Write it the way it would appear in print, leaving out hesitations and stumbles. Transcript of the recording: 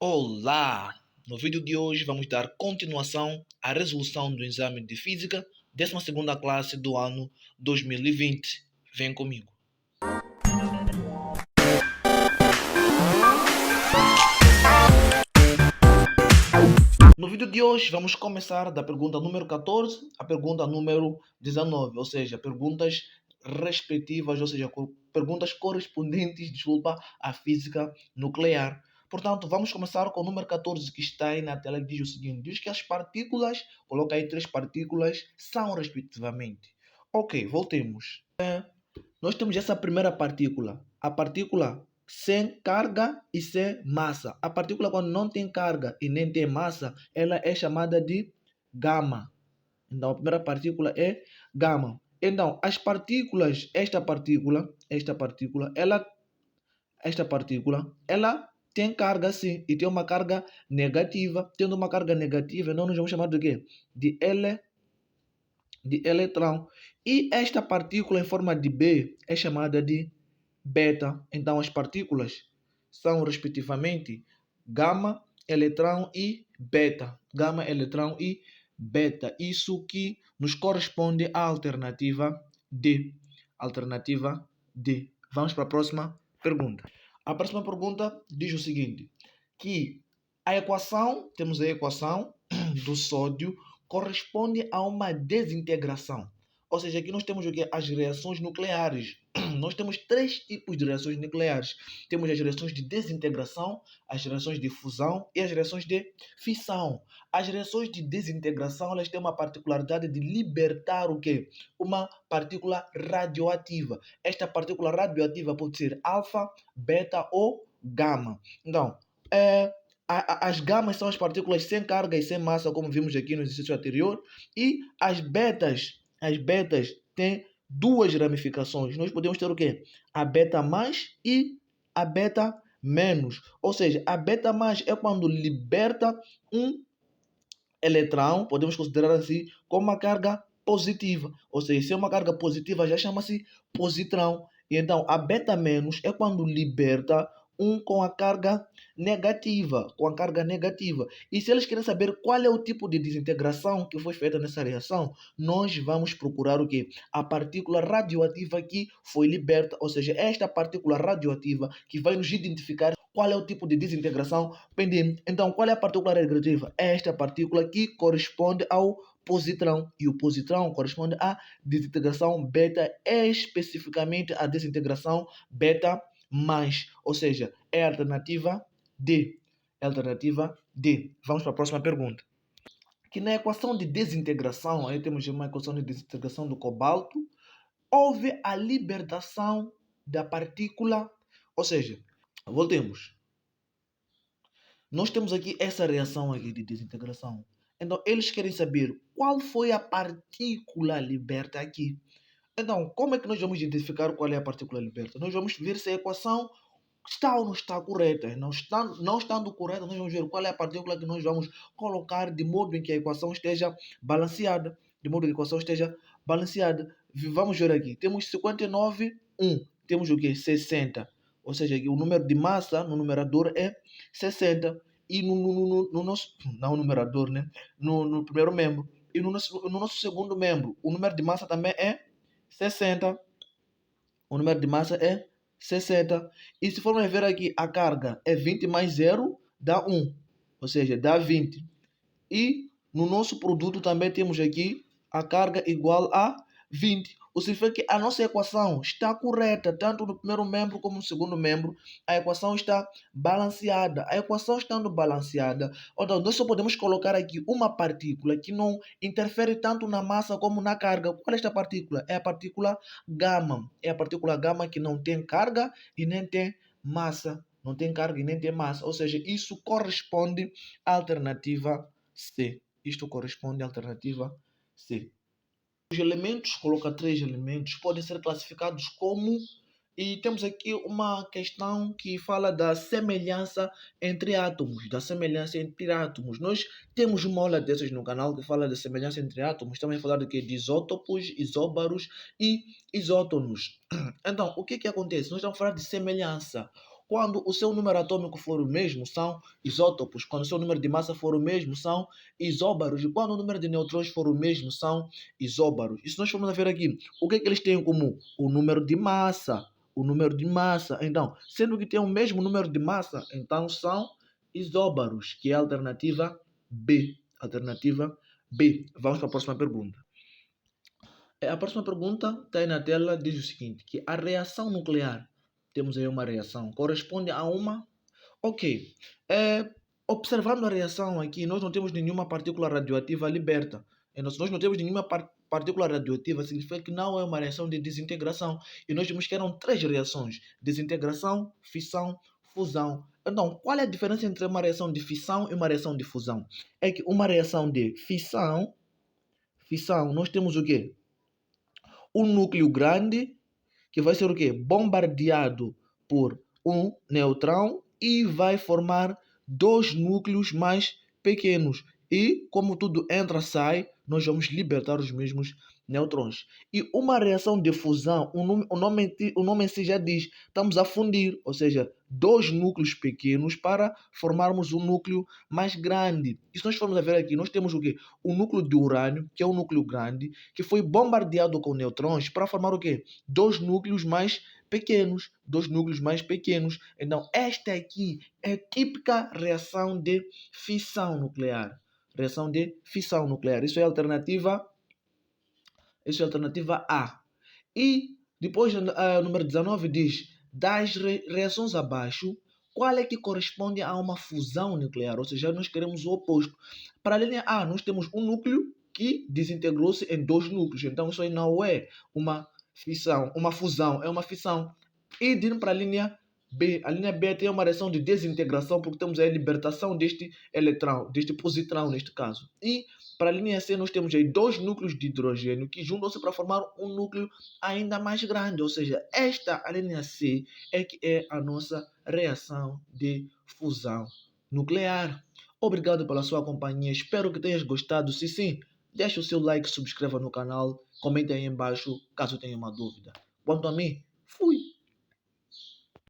Olá! No vídeo de hoje vamos dar continuação à resolução do exame de Física, 12ª classe do ano 2020. Vem comigo. No vídeo de hoje vamos começar da pergunta número 14 à pergunta número 19, ou seja, perguntas respectivas, ou seja, perguntas correspondentes, à física nuclear. Portanto, vamos começar com o número 14 que está aí na tela, que diz o seguinte: diz que as partículas, coloca aí 3 partículas, são respectivamente. Ok, voltemos. Nós temos essa primeira partícula, a partícula sem carga e sem massa. A partícula, quando não tem carga e nem tem massa, ela é chamada de gama. Então, a primeira partícula é gama. Então, as partículas, esta partícula, ela tem carga sim, e tem uma carga negativa. Tendo uma carga negativa, então nós vamos chamar de quê? De eletrão. E esta partícula em forma de B é chamada de beta. Então, as partículas são respectivamente gama, eletrão e beta. Gama, eletrão e beta. Isso que nos corresponde à alternativa D. Alternativa D. Vamos para a próxima pergunta. A próxima pergunta diz o seguinte: que a equação, temos a equação do sódio, corresponde a uma desintegração. Ou seja, aqui nós temos o que? As reações nucleares. Nós temos 3 tipos de reações nucleares. Temos as reações de desintegração, as reações de fusão e as reações de fissão. As reações de desintegração, elas têm uma particularidade de libertar o quê? Uma partícula radioativa. Esta partícula radioativa pode ser alfa, beta ou gama. Então, as gamas são as partículas sem carga e sem massa, como vimos aqui no exercício anterior, e as betas têm 2 ramificações. Nós podemos ter o quê? A beta mais e a beta menos. Ou seja, a beta mais é quando liberta um eletrão, podemos considerar assim, como uma carga positiva. Ou seja, se é uma carga positiva, já chama-se positrão. E então, a beta menos é quando liberta um com a carga negativa, E se eles querem saber qual é o tipo de desintegração que foi feita nessa reação, nós vamos procurar o quê? A partícula radioativa que foi liberta, ou seja, esta partícula radioativa que vai nos identificar qual é o tipo de desintegração pendente. Então, qual é a partícula radioativa? É esta partícula que corresponde ao positrão. E o positrão corresponde à desintegração beta, especificamente a desintegração beta mais. Ou seja, é a alternativa D. Vamos para a próxima pergunta. Que na equação de desintegração, aí temos uma equação de desintegração do cobalto, houve a libertação da partícula, ou seja, voltemos. Nós temos aqui essa reação aqui de desintegração. Então, eles querem saber qual foi a partícula liberta aqui. Então, como é que nós vamos identificar qual é a partícula liberta? Nós vamos ver se a equação está ou não está correta. Não estando correta, nós vamos ver qual é a partícula que nós vamos colocar de modo em que a equação esteja balanceada. Vamos ver aqui. Temos 59, 1. Temos o que? 60. Ou seja, o número de massa no numerador é 60. E no nosso... Não numerador, né? No primeiro membro. E no nosso segundo membro, o número de massa também é 60. O número de massa é 60. E se formos ver aqui, a carga é 20 mais 0, dá 1. Ou seja, dá 20. E no nosso produto também temos aqui a carga igual a 20. Ou seja, que a nossa equação está correta, tanto no primeiro membro como no segundo membro. A equação está balanceada. A equação estando balanceada, então nós só podemos colocar aqui uma partícula que não interfere tanto na massa como na carga. Qual é esta partícula? É a partícula gama. É a partícula gama que não tem carga e nem tem massa. Não tem carga e nem tem massa. Ou seja, isso corresponde à alternativa C. Isto corresponde à alternativa C. Os elementos, coloca 3 elementos, podem ser classificados como... E temos aqui uma questão que fala da semelhança entre átomos. Nós temos uma aula dessas no canal que fala da semelhança entre átomos. Também falar de isótopos, isóbaros e isótonos. Então, o que acontece? Nós estamos falando de semelhança. Quando o seu número atômico for o mesmo, são isótopos. Quando o seu número de massa for o mesmo, são isóbaros. E quando o número de nêutrons for o mesmo, são isóbaros. E se nós formos a ver aqui, o que é que eles têm em comum? O número de massa. O número de massa. Então, sendo que tem o mesmo número de massa, então são isóbaros, que é a alternativa B. Alternativa B. Vamos para a próxima pergunta. A próxima pergunta está aí na tela, diz o seguinte, que a reação nuclear, temos aí uma reação, corresponde a uma... Ok, observando a reação aqui, nós não temos nenhuma partícula radioativa liberta. Então, se nós não temos nenhuma partícula radioativa, significa que não é uma reação de desintegração. E nós vimos que eram 3 reações: desintegração, fissão, fusão. Então, qual é a diferença entre uma reação de fissão e uma reação de fusão? É que uma reação de fissão, nós temos o quê? Um núcleo grande que vai ser o quê? Bombardeado por um neutrão e vai formar 2 núcleos mais pequenos. E como tudo entra e sai, nós vamos libertar os mesmos nêutrons. E uma reação de fusão, o nome em si já diz, estamos a fundir, ou seja, 2 núcleos pequenos para formarmos um núcleo mais grande. E se nós formos a ver aqui, nós temos o quê? O núcleo de urânio, que é um núcleo grande, que foi bombardeado com nêutrons para formar o quê? 2 núcleos mais pequenos. 2 núcleos mais pequenos. Então, esta aqui é típica reação de fissão nuclear. Reação de fissão nuclear. Isso é a alternativa A. E depois, número 19 diz, das reações abaixo, qual é que corresponde a uma fusão nuclear? Ou seja, nós queremos o oposto. Para a linha A, nós temos um núcleo que desintegrou-se em 2 núcleos. Então, isso aí não é uma fissão, uma fusão, é uma fissão. E indo para a linha B tem uma reação de desintegração, porque temos a libertação deste eletrão, deste positrão neste caso. E para a linha C nós temos aí 2 núcleos de hidrogênio que juntam-se para formar um núcleo ainda mais grande. Ou seja, esta, a linha C, é que é a nossa reação de fusão nuclear. Obrigado pela sua companhia, espero que tenhas gostado. Se sim, deixe o seu like, subscreva no canal, comente aí embaixo caso tenha uma dúvida. Quanto a mim, fui!